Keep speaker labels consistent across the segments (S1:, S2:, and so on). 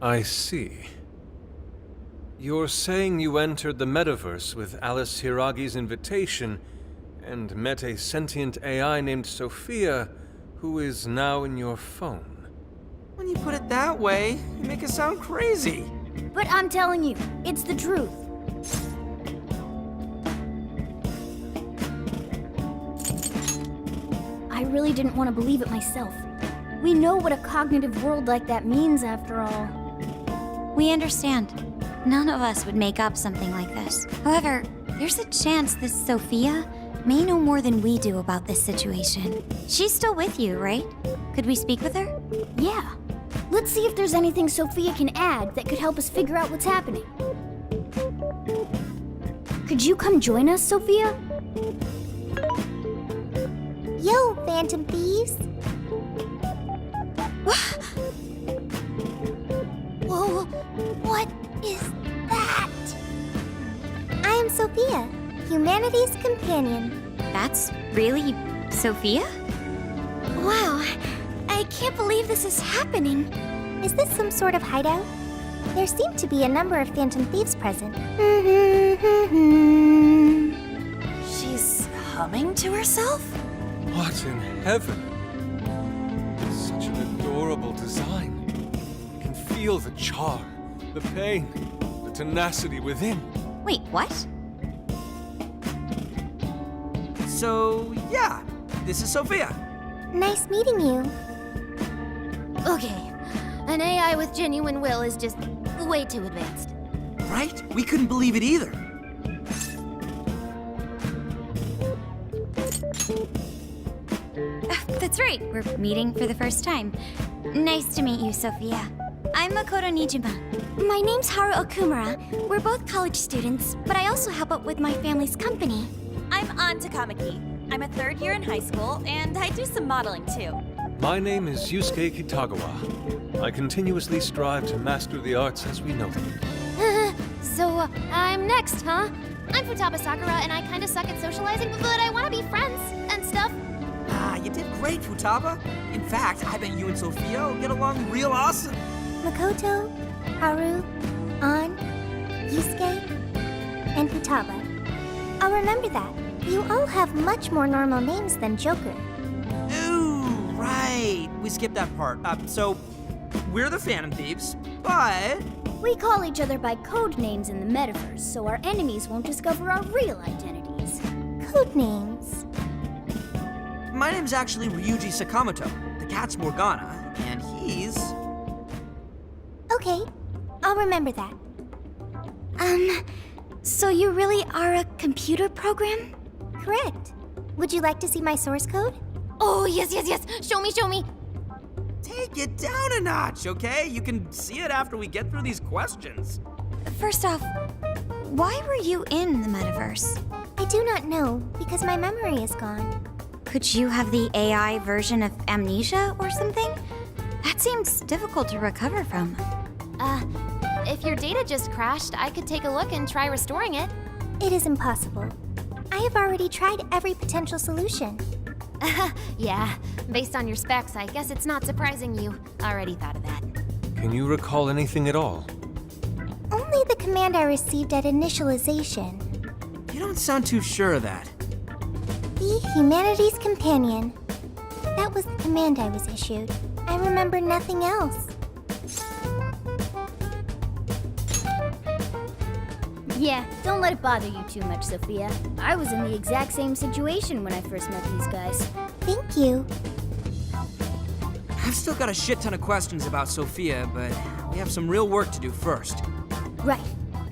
S1: I see. You're saying you entered the metaverse with Alice Hiragi's invitation and met a sentient AI named Sophia, who is now in your phone.
S2: When you put it that way, you make it sound crazy.
S3: But I'm telling you, it's the truth. I really didn't want to believe it myself. We know what a cognitive world like that means, after all.
S4: We understand. None of us would make up something like this. However, there's a chance this Sophia may know more than we do about this situation. She's still with you, right? Could we speak with her?
S3: Yeah. Let's see if there's anything Sophia can add that could help us figure out what's happening. Could you come join us, Sophia?
S5: Yo, Phantom Thieves! Whoa, what is that? I am Sophia, humanity's companion.
S4: That's really Sophia?
S5: Wow, I can't believe this is happening. Is this some sort of hideout? There seem to be a number of Phantom Thieves present.
S4: She's humming to herself?
S1: What in heaven? Such an adorable design. You can feel the charm, the pain, the tenacity within.
S4: Wait, what?
S2: So, yeah, this is Sophia.
S5: Nice meeting you.
S3: Okay. An AI with genuine will is just way too advanced.
S2: Right? We couldn't believe it either.
S4: That's right, we're meeting for the first time. Nice to meet you, Sophia. I'm Makoto Nijima.
S5: My name's Haru Okumura. We're both college students, but I also help out with my family's company.
S6: I'm An Takamaki. I'm a third year in high school, and I do some modeling too.
S1: My name is Yusuke Kitagawa. I continuously strive to master the arts as we know them.
S3: So, I'm next, huh? I'm Futaba Sakura, and I kinda suck at socializing, but I wanna be friends and stuff.
S2: Ah, you did great, Futaba. In fact, I bet you and Sophia will get along real awesome.
S5: Makoto, Haru, An, Yusuke, and Futaba. I'll remember that. You all have much more normal names than Joker.
S2: Ooh, right. We skipped that part. So, we're the Phantom Thieves, but...
S3: We call each other by code names in the metaverse, so our enemies won't discover our real identities.
S5: Code names.
S2: My name's actually Ryuji Sakamoto. The cat's Morgana, and he's...
S5: Okay, I'll remember that.
S4: So you really are a computer program?
S5: Correct. Would you like to see my source code?
S3: Oh, yes, yes, yes! Show me, show me!
S2: Take it down a notch, okay? You can see it after we get through these questions.
S4: First off, why were you in the metaverse?
S5: I do not know, because my memory is gone.
S4: Could you have the AI version of amnesia or something? That seems difficult to recover from.
S3: If your data just crashed, I could take a look and try restoring it.
S5: It is impossible. I have already tried every potential solution.
S3: Yeah, based on your specs, I guess it's not surprising you already thought of that.
S1: Can you recall anything at all?
S5: Only the command I received at initialization.
S2: You don't sound too sure of that.
S5: Be humanity's companion. That was the command I was issued. I remember nothing else.
S3: Yeah, don't let it bother you too much, Sophia. I was in the exact same situation when I first met these guys.
S5: Thank you.
S2: I've still got a shit ton of questions about Sophia, but we have some real work to do first.
S3: Right,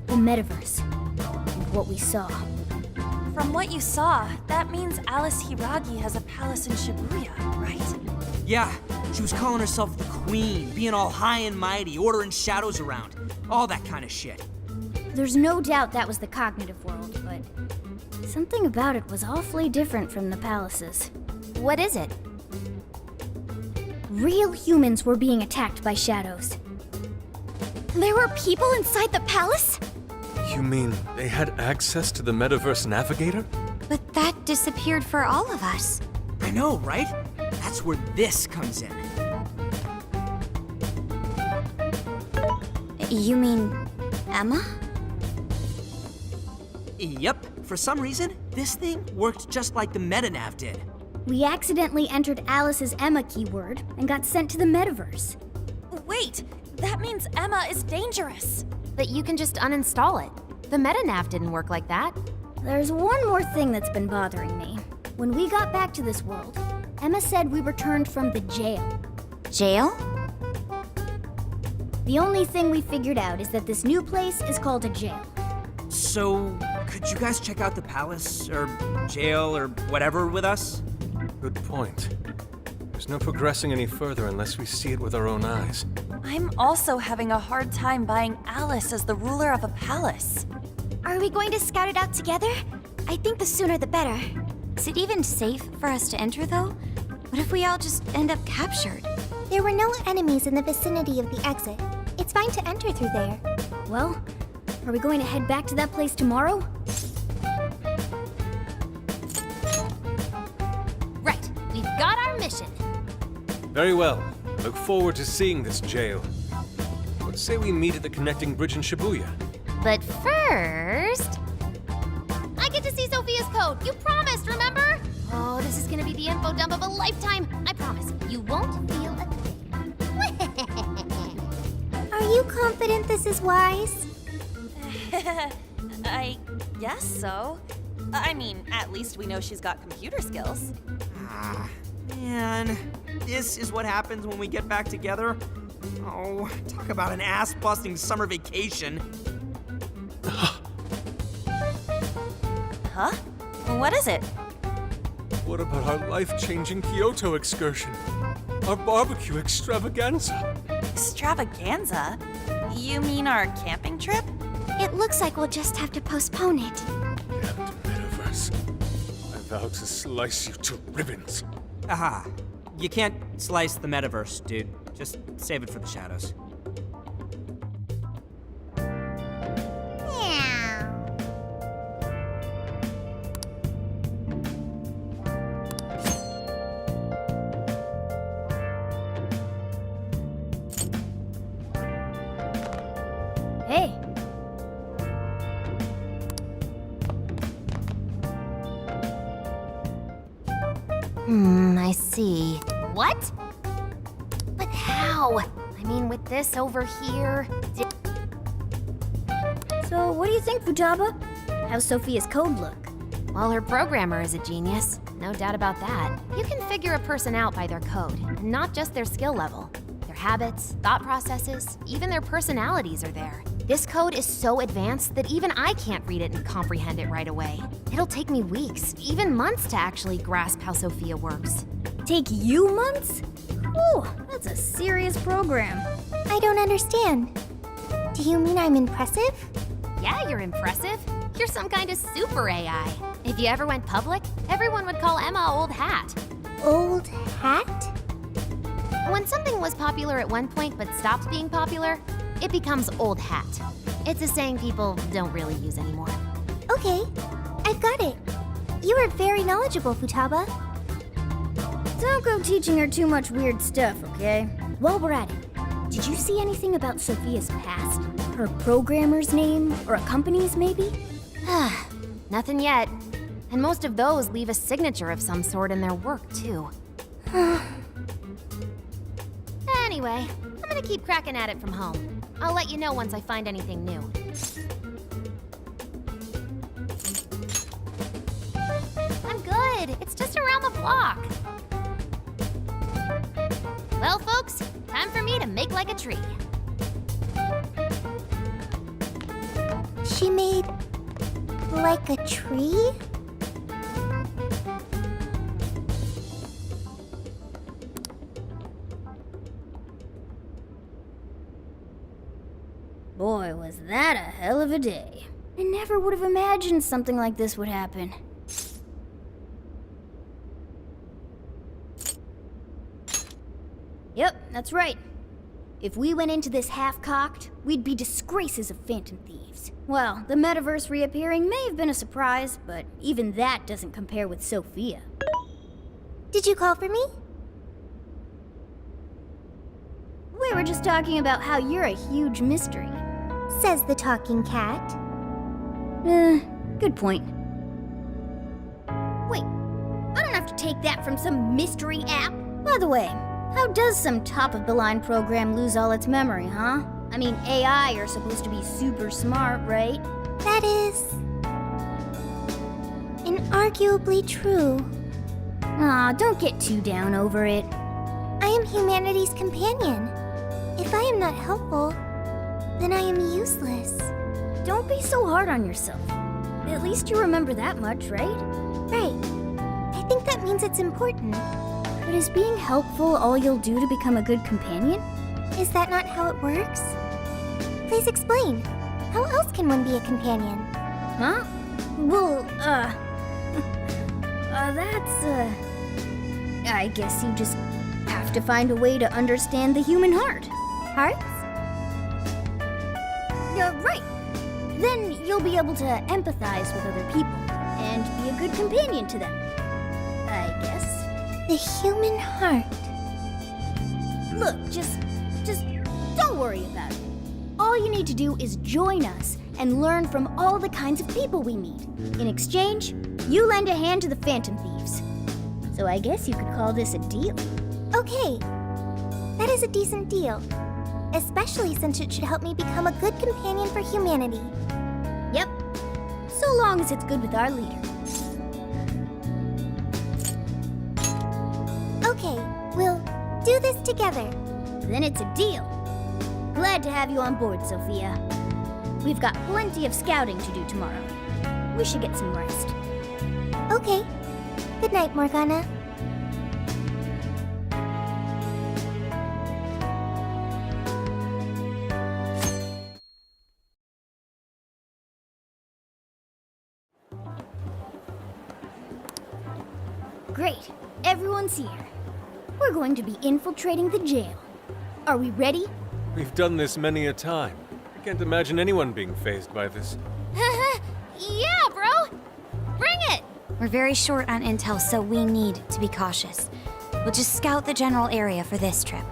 S3: the metaverse. And what we saw.
S6: From what you saw, that means Alice Hiragi has a palace in Shibuya, right?
S2: Yeah, she was calling herself the Queen, being all high and mighty, ordering shadows around. All that kind of shit.
S3: There's no doubt that was the cognitive world, but something about it was awfully different from the palaces. What is it? Real humans were being attacked by shadows.
S5: There were people inside the palace?
S1: You mean they had access to the Metaverse Navigator?
S4: But that disappeared for all of us.
S2: I know, right? That's where this comes in.
S4: You mean Emma?
S2: Yep, for some reason, this thing worked just like the metanav did.
S3: We accidentally entered Alice's Emma keyword and got sent to the metaverse.
S6: Wait, that means Emma is dangerous.
S7: But you can just uninstall it. The metanav didn't work like that.
S3: There's one more thing that's been bothering me. When we got back to this world, Emma said we returned from the jail.
S4: Jail?
S3: The only thing we figured out is that this new place is called a jail.
S2: So, could you guys check out the palace, or jail, or whatever with us?
S1: Good point. There's no progressing any further unless we see it with our own eyes.
S6: I'm also having a hard time buying Alice as the ruler of a palace.
S5: Are we going to scout it out together? I think the sooner the better.
S4: Is it even safe for us to enter, though? What if we all just end up captured?
S5: There were no enemies in the vicinity of the exit. It's fine to enter through there.
S3: Well, are we going to head back to that place tomorrow?
S7: Right, we've got our mission.
S1: Very well. I look forward to seeing this jail. Let's say we meet at the connecting bridge in Shibuya.
S7: But first, I get to see Sophia's code. You promised, remember? Oh, this is gonna be the info dump of a lifetime. I promise. You won't feel a thing.
S5: Are you confident this is wise?
S6: I guess so. I mean, at least we know she's got computer skills.
S2: Ah, man. This is what happens when we get back together? Oh, talk about an ass-busting summer vacation.
S6: Huh? What is it?
S1: What about our life-changing Kyoto excursion? Our barbecue extravaganza?
S6: Extravaganza? You mean our camping trip?
S5: It looks like we'll just have to postpone it.
S1: Damned metaverse. I vow to slice you to ribbons.
S2: Aha. You can't slice the metaverse, dude. Just save it for the shadows.
S3: Hey,
S7: I see. What? But how? I mean, with this over here.
S3: so what do you think, Futaba? How's Sophia's code look?
S7: Well, her programmer is a genius. No doubt about that. You can figure a person out by their code, and not just their skill level. Their habits, thought processes, even their personalities are there. This code is so advanced that even I can't read it and comprehend it right away. It'll take me weeks, even months to actually grasp how Sophia works.
S3: Take you months? Ooh, that's a serious program.
S5: I don't understand. Do you mean I'm impressive?
S7: Yeah, you're impressive. You're some kind of super AI. If you ever went public, everyone would call Emma Old Hat.
S5: Old hat?
S7: When something was popular at one point but stops being popular, it becomes old hat. It's a saying people don't really use anymore.
S5: Okay, I've got it. You are very knowledgeable, Futaba.
S3: Don't go teaching her too much weird stuff, okay? While we're at it, did you see anything about Sophia's past? Her programmer's name, or a company's maybe?
S7: Nothing yet. And most of those leave a signature of some sort in their work, too. Anyway, I'm gonna keep cracking at it from home. I'll let you know once I find anything new. I'm good. It's just around the block. Well, folks, time for me to make like a tree.
S5: She made like a tree?
S3: Boy, was that a hell of a day. I never would have imagined something like this would happen. Yep, that's right. If we went into this half-cocked, we'd be disgraces of Phantom Thieves. Well, the metaverse reappearing may have been a surprise, but even that doesn't compare with Sophia.
S5: Did you call for me?
S3: We were just talking about how you're a huge mystery.
S5: says the talking cat.
S3: Good point. Wait, I don't have to take that from some mystery app. By the way, how does some top-of-the-line program lose all its memory, huh? I mean, AI are supposed to be super smart, right?
S5: That is... inarguably true.
S3: Aw, don't get too down over it.
S5: I am humanity's companion. If I am not helpful, then I am useless.
S3: Don't be so hard on yourself. At least you remember that much, right?
S5: Right. I think that means it's important.
S3: But is being helpful all you'll do to become a good companion?
S5: Is that not how it works? Please explain. How else can one be a companion?
S3: Huh? Well, I guess you just have to find a way to understand the human heart.
S5: Hearts?
S3: Right. Then you'll be able to empathize with other people and be a good companion to them. I guess.
S5: The human heart.
S3: Look, just don't worry about it. All you need to do is join us and learn from all the kinds of people we meet. In exchange, you lend a hand to the Phantom Thieves. So I guess you could call this a deal.
S5: Okay. That is a decent deal. Especially since it should help me become a good companion for humanity.
S3: Yep. So long as it's good with our leader.
S5: Okay, we'll do this together.
S3: Then it's a deal. Glad to have you on board, Sophia. We've got plenty of scouting to do tomorrow. We should get some rest.
S5: Okay. Good night, Morgana.
S3: Great. Everyone's here. We're going to be infiltrating the jail. Are we ready?
S1: We've done this many a time. I can't imagine anyone being fazed by this.
S7: Yeah, bro! Bring it!
S4: We're very short on intel, so we need to be cautious. We'll just scout the general area for this trip.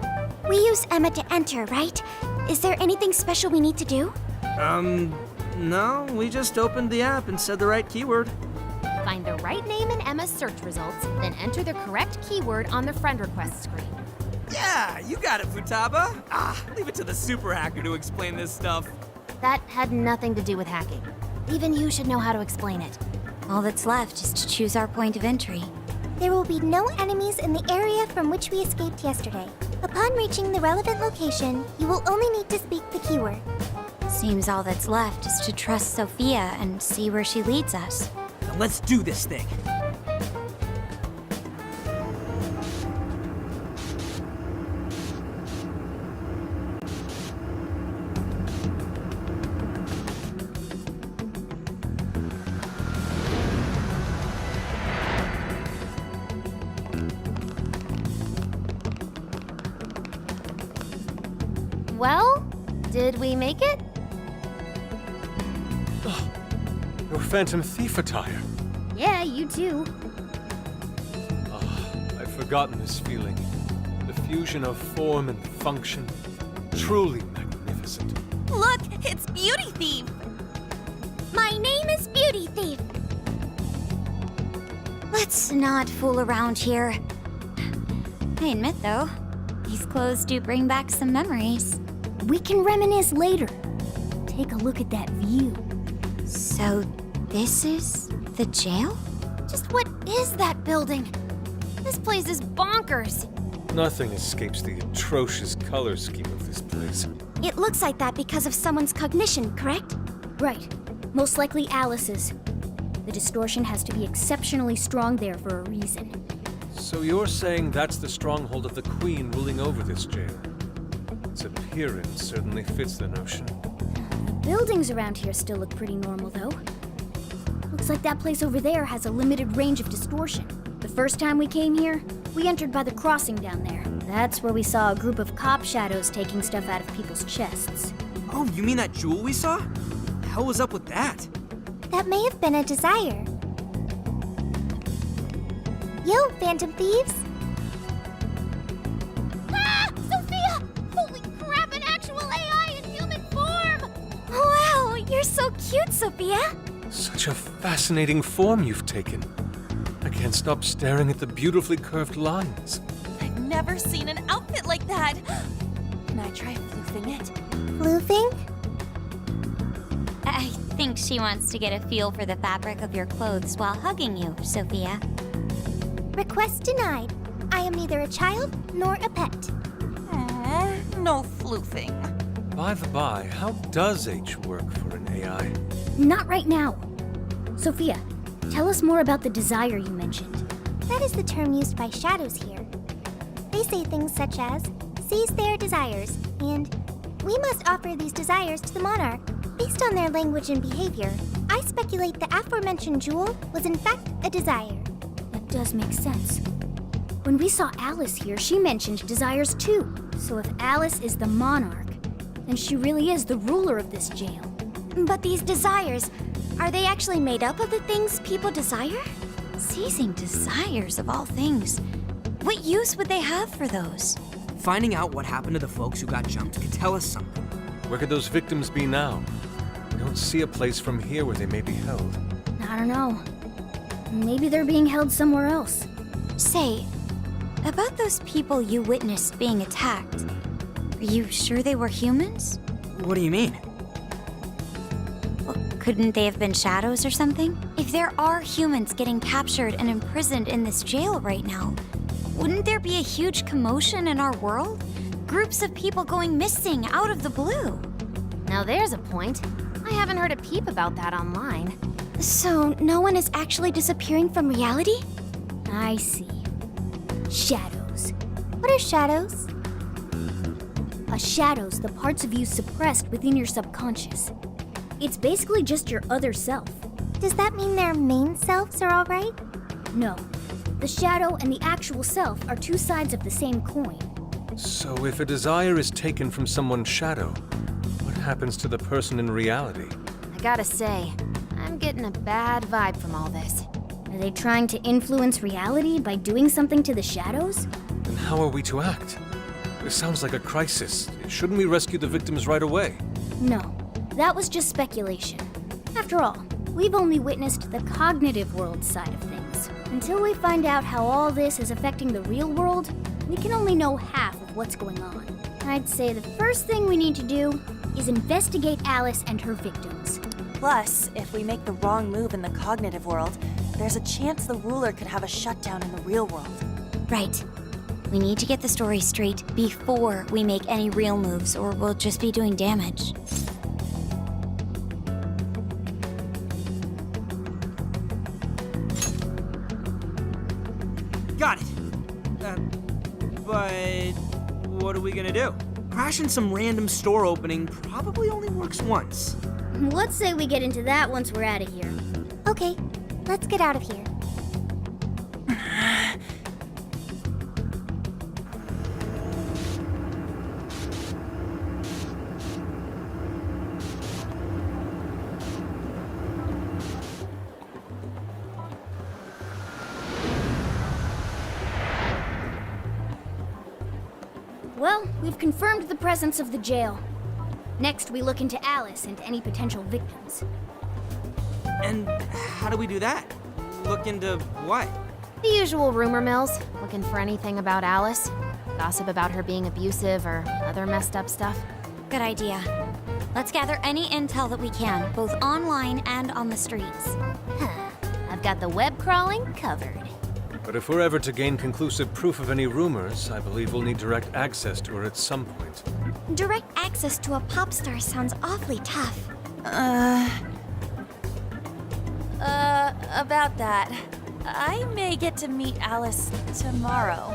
S5: We use Emma to enter, right? Is there anything special we need to do?
S2: No, we just opened the app and said the right keyword.
S7: Find the right name in Emma's search results, then enter the correct keyword on the friend request screen.
S2: Yeah, you got it, Futaba. Leave it to the super hacker to explain this stuff.
S7: That had nothing to do with hacking. Even you should know how to explain it.
S4: All that's left is to choose our point of entry.
S5: There will be no enemies in the area from which we escaped yesterday. Upon reaching the relevant location, you will only need to speak the keyword.
S4: Seems all that's left is to trust Sophia and see where she leads us.
S2: Now let's do this thing.
S7: Well, did we make it?
S1: Your Phantom Thief attire.
S3: Yeah, you too.
S1: I've forgotten this feeling. The fusion of form and function. Truly magnificent.
S6: Look, it's Beauty Thief!
S5: My name is Beauty Thief.
S4: Let's not fool around here. I admit, though, these clothes do bring back some memories.
S3: We can reminisce later. Take a look at that view.
S4: So, this is the jail?
S7: Just what is that building? This place is bonkers.
S1: Nothing escapes the atrocious color scheme of this place.
S5: It looks like that because of someone's cognition, correct?
S3: Right. Most likely Alice's. The distortion has to be exceptionally strong there for a reason.
S1: So you're saying that's the stronghold of the Queen ruling over this jail? Its appearance certainly fits the notion.
S3: The buildings around here still look pretty normal, though. Looks like that place over there has a limited range of distortion. The first time we came here, we entered by the crossing down there. That's where we saw a group of cop shadows taking stuff out of people's chests.
S2: Oh, you mean that jewel we saw? Hell was up with that?
S5: That may have been a desire. Yo, Phantom Thieves!
S3: Ah! Sophia! Holy crap, an actual AI in human form!
S5: Oh
S4: cute, Sophia!
S1: Such a fascinating form you've taken. I can't stop staring at the beautifully curved lines.
S6: I've never seen an outfit like that. Can I try floofing it?
S5: Floofing?
S4: I think she wants to get a feel for the fabric of your clothes while hugging you, Sophia.
S5: Request denied. I am neither a child nor a pet.
S6: No floofing.
S1: By the by, how does H work for an AI?
S3: Not right now. Sophia, tell us more about the desire you mentioned.
S5: That is the term used by shadows here. They say things such as, seize their desires, and we must offer these desires to the monarch. Based on their language and behavior, I speculate the aforementioned jewel was in fact a desire.
S3: That does make sense. When we saw Alice here, she mentioned desires too. So if Alice is the monarch, then she really is the ruler of this jail.
S4: But these desires, are they actually made up of the things people desire? Seizing desires of all things. What use would they have for those?
S2: Finding out what happened to the folks who got jumped could tell us something.
S1: Where could those victims be now? I don't see a place from here where they may be held.
S3: I don't know. Maybe they're being held somewhere else.
S4: Say, about those people you witnessed being attacked, are you sure they were humans?
S2: What do you mean?
S4: Well, couldn't they have been shadows or something? If there are humans getting captured and imprisoned in this jail right now, wouldn't there be a huge commotion in our world? Groups of people going missing out of the blue.
S7: Now there's a point. I haven't heard a peep about that online.
S4: So, no one is actually disappearing from reality?
S3: I see. Shadows.
S5: What are shadows?
S3: A shadow's the parts of you suppressed within your subconscious. It's basically just your other self.
S5: Does that mean their main selves are alright?
S3: No. The shadow and the actual self are two sides of the same coin.
S1: So if a desire is taken from someone's shadow, what happens to the person in reality?
S7: I gotta say, I'm getting a bad vibe from all this.
S3: Are they trying to influence reality by doing something to the shadows?
S1: Then how are we to act? This sounds like a crisis. Shouldn't we rescue the victims right away?
S3: No, that was just speculation. After all, we've only witnessed the cognitive world side of things. Until we find out how all this is affecting the real world, we can only know half of what's going on. I'd say the first thing we need to do is investigate Alice and her victims.
S6: Plus, if we make the wrong move in the cognitive world, there's a chance the ruler could have a shutdown in the real world.
S4: Right. We need to get the story straight before we make any real moves, or we'll just be doing damage.
S2: Got it. But what are we gonna do? Crashing some random store opening probably only works once.
S3: Let's say we get into that once we're out of here.
S5: Okay, let's get out of here.
S3: Well, we've confirmed the presence of the jail. Next, we look into Alice and any potential victims.
S2: And how do we do that? Look into what?
S7: The usual rumor mills, looking for anything about Alice. Gossip about her being abusive or other messed up stuff.
S4: Good idea. Let's gather any intel that we can, both online and on the streets.
S7: I've got the web crawling covered.
S1: But if we're ever to gain conclusive proof of any rumors, I believe we'll need direct access to her at some point.
S4: Direct access to a pop star sounds awfully tough.
S6: About that. I may get to meet Alice tomorrow.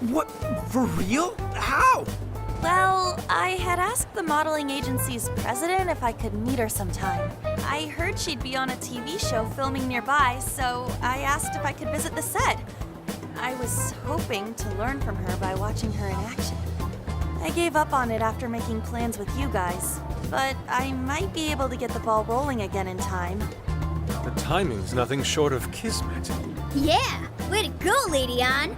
S2: What? For real? How?
S6: Well, I had asked the modeling agency's president if I could meet her sometime. I heard she'd be on a TV show filming nearby, so I asked if I could visit the set. I was hoping to learn from her by watching her in action. I gave up on it after making plans with you guys, but I might be able to get the ball rolling again in time.
S1: The timing's nothing short of kismet.
S3: Yeah! Way to go, Lady Ann!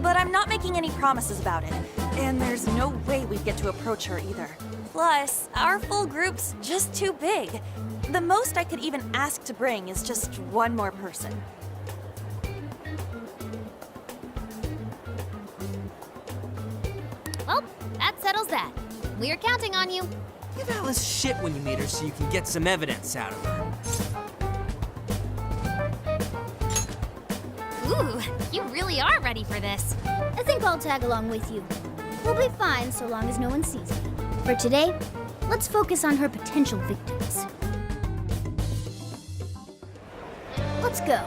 S6: But I'm not making any promises about it, and there's no way we'd get to approach her either. Plus, our full group's just too big. The most I could even ask to bring is just one more person.
S7: Well, that settles that. We're counting on you.
S2: Give Alice shit when you meet her so you can get some evidence out of her.
S7: Ooh, you really are ready for this.
S3: I think I'll tag along with you. We'll be fine so long as no one sees me. For today, let's focus on her potential victims. Let's go.